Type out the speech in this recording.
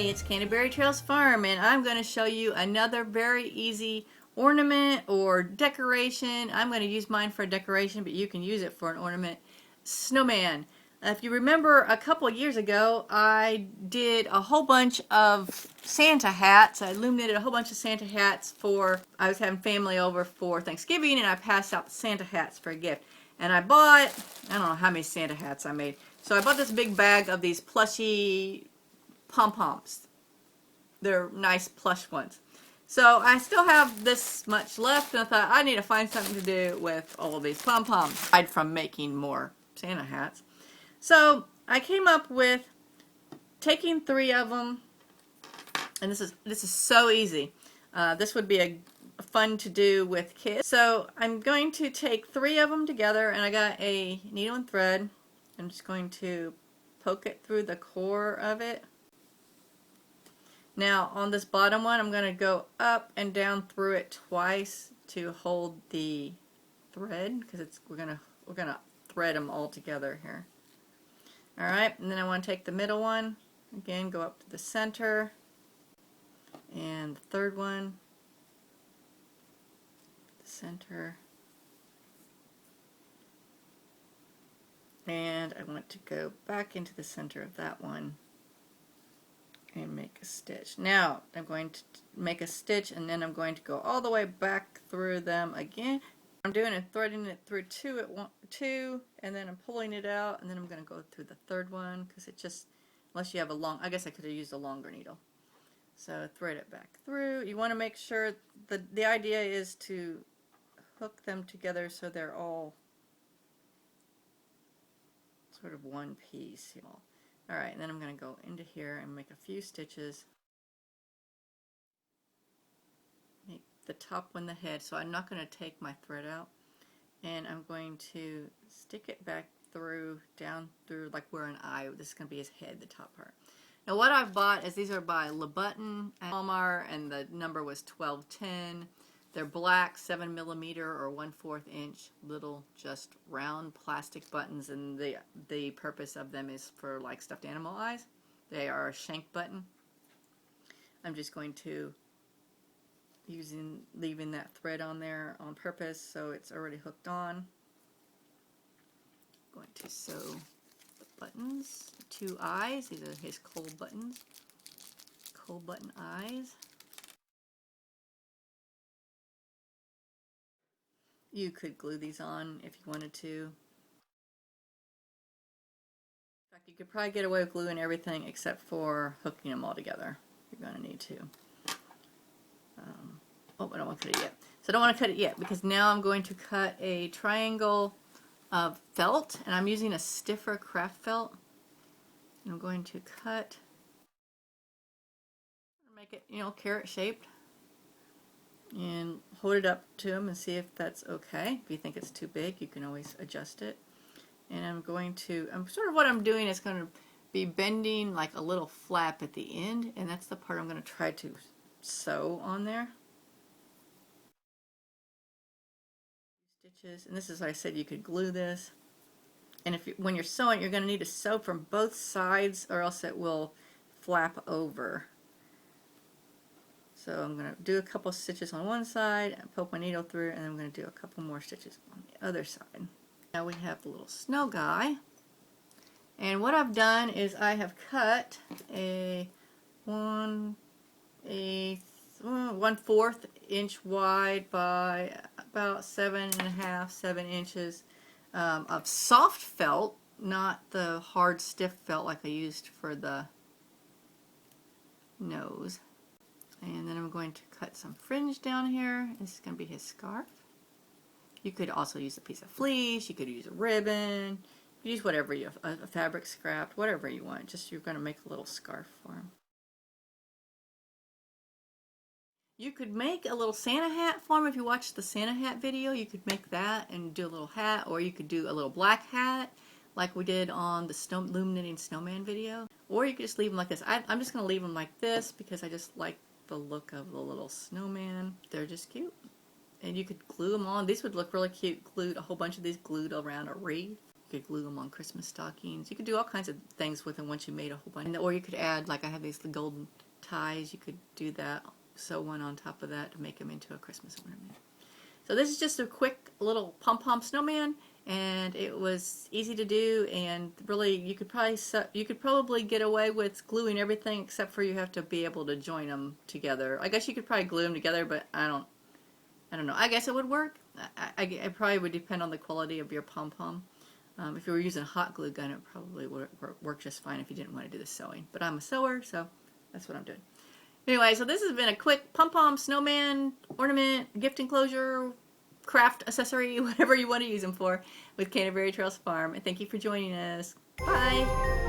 It's Canterbury Trails Farm, and I'm going to show you another very easy ornament or decoration. I'm going to use mine for a decoration, but you can use it for an ornament. Snowman. If you remember, a couple years ago, I did a whole bunch of Santa hats. I illuminated a whole bunch of Santa hats I was having family over for Thanksgiving, and I passed out the Santa hats for a gift. And I bought, I don't know how many Santa hats I made. So I bought this big bag of these plushy pom-poms. They're nice plush ones. So I still have this much left, and I thought I need to find something to do with all of these pom-poms, aside from making more Santa hats. So I came up with taking 3 of them, and this is so easy. This would be fun to do with kids. So I'm going to take 3 of them together, and I got a needle and thread. I'm just going to poke it through the core of it. Now on this bottom one, I'm going to go up and down through it twice to hold the thread, because we're gonna thread them all together here. All right, and then I want to take the middle one again, go up to the center, and the third one, the center, and I want to go back into the center of that one and make a stitch. Now I'm going to make a stitch, and then I'm going to go all the way back through them again. I'm doing it, threading it through two, and then I'm pulling it out, and then I'm going to go through the third one, because it just, unless you have a long, I guess I could have used a longer needle. So thread it back through. You want to make sure the idea is to hook them together so they're all sort of one piece. Alright, and then I'm going to go into here and make a few stitches. Make the top one the head, so I'm not going to take my thread out. And I'm going to stick it back through, down through like where an eye, this is going to be his head, the top part. Now what I've bought is these are by Louboutin and Walmart, and the number was 1210. They're black 7mm or 1/4 inch little just round plastic buttons, and the purpose of them is for like stuffed animal eyes. They are a shank button. I'm just going to leaving that thread on there on purpose so it's already hooked on. Going to sew the buttons, 2 eyes. These are his cold buttons, cold button eyes. You could glue these on if you wanted to. In fact, you could probably get away with gluing everything except for hooking them all together. You're going to need to. Oh, I don't want to cut it yet. So I don't want to cut it yet, because now I'm going to cut a triangle of felt, and I'm using a stiffer craft felt. And I'm going to cut, make it, carrot shaped, and hold it up to him and see if that's okay. If you think it's too big, you can always adjust it. And I'm going to, what I'm doing is going to be bending like a little flap at the end, and that's the part I'm going to try to sew on there. Stitches, and this is, like I said, you could glue this. And when you're sewing, you're going to need to sew from both sides, or else it will flap over. So I'm going to do a couple stitches on one side, and poke my needle through, and I'm going to do a couple more stitches on the other side. Now we have the little snow guy. And what I've done is I have cut a 1/4 inch wide by about 7 inches of soft felt, not the hard stiff felt like I used for the nose. And then I'm going to cut some fringe down here. This is going to be his scarf. You could also use a piece of fleece, you could use a ribbon, you could use whatever a fabric scrap, whatever you want. Just you're going to make a little scarf for him. You could make a little Santa hat for him. If you watch the Santa hat video, you could make that and do a little hat, or you could do a little black hat like we did on the illuminating snowman video. Or you could just leave them like this. I'm just going to leave them like this because I just like the look of the little snowman. They're just cute. And you could glue them on. These would look really cute, glued, a whole bunch of these glued around a wreath. You could glue them on Christmas stockings. You could do all kinds of things with them once you made a whole bunch. Or you could add, like I have these golden ties, you could do that, sew one on top of that to make them into a Christmas ornament. So this is just a quick little Pom Pom Snowman, and it was easy to do, and really you could probably get away with gluing everything except for you have to be able to join them together. I guess you could probably glue them together, but I don't know. I guess it would work. It probably would depend on the quality of your pom-pom. If you were using a hot glue gun, it probably would work just fine if you didn't want to do the sewing. But I'm a sewer, so that's what I'm doing. Anyway, so this has been a quick Pom Pom Snowman ornament, gift enclosure, craft accessory, whatever you want to use them for, with Canterbury Trails Farm. And thank you for joining us. Bye!